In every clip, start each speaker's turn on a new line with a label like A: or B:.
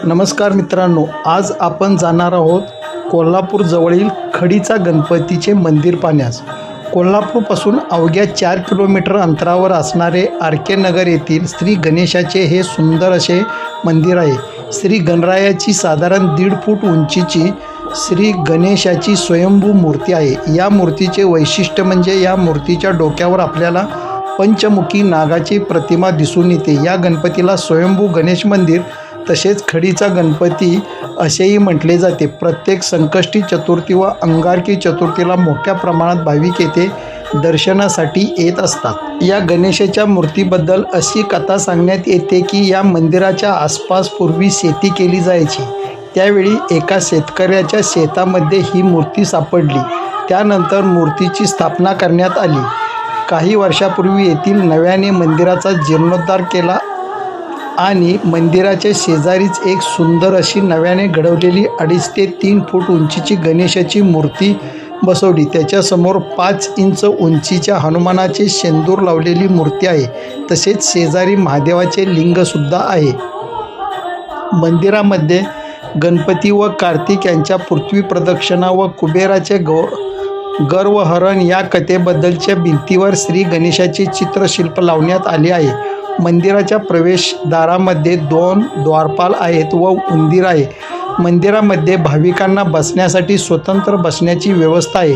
A: नमस्कार मित्रांनो, आज आपण जाणार आहोत कोल्हापूर जवळील खडीचा गणपतीचे मंदिर पाहण्यास। कोल्हापूरपासून अवघ्या 4 किलोमीटर अंतरावर असणारे आर के नगर येथील श्री गणेशाचे हे सुंदर असे मंदिर आहे। श्री गणरायाची साधारण 1.5 फूट उंचीची श्री गणेशाची स्वयंभू मूर्ती आहे। या मूर्तीचे वैशिष्ट्य म्हणजे या मूर्तीच्या डोक्यावर आपल्याला पंचमुखी नागाची प्रतिमा दिसून येते। या गणपतीला स्वयंभू गणेश मंदिर तसेच खडीचा गणपती असेही म्हटले जाते। प्रत्येक संकष्टी चतुर्थी व अंगारकी चतुर्थीला मोठ्या प्रमाणात भाविक येथे दर्शनासाठी येत असतात। या गणेशाच्या मूर्तीबद्दल अशी कथा सांगण्यात येते की या मंदिराच्या आसपास पूर्वी शेती केली जायची। त्यावेळी एका शेतकऱ्याच्या शेतामध्ये ही मूर्ती सापडली। त्यानंतर मूर्तीची स्थापना करण्यात आली। काही वर्षापूर्वी येथील नव्याने मंदिराचा जीर्णोद्धार केला आणि मंदिराच्या शेजारीच एक सुंदर अशी नव्याने घडवलेली 2.5 ते 3 फूट उंचीची गणेशाची मूर्ती बसवली। त्याच्यासमोर 5 इंच उंचीच्या हनुमानाचे शेंदूर लावलेली मूर्ती आहे। तसेच शेजारी महादेवाचे लिंगसुद्धा आहे। मंदिरामध्ये गणपती व कार्तिक यांच्या पृथ्वी प्रदक्षिणा व कुबेराचे गर्वहरण या कथेबद्दलच्या भिंतीवर श्री गणेशाचे चित्रशिल्प लावण्यात आले आहे। मंदिराच्या प्रवेशद्वारामध्ये 2 द्वारपाल आहेत व उंदीर आहे। मंदिरामध्ये भाविकांना बसण्यासाठी स्वतंत्र बसण्याची व्यवस्था आहे।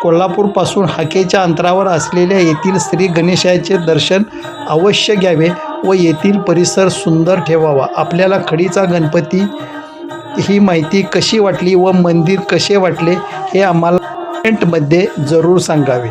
A: कोल्हापूरपासून हाकेच्या अंतरावर असलेल्या येथील श्री गणेशाचे दर्शन अवश्य घ्यावे व येथील परिसर सुंदर ठेवावा। आपल्याला खडीचा गणपती ही माहिती कशी वाटली व मंदिर कसे वाटले हे आम्हाला कमेंटमध्ये जरूर सांगावे।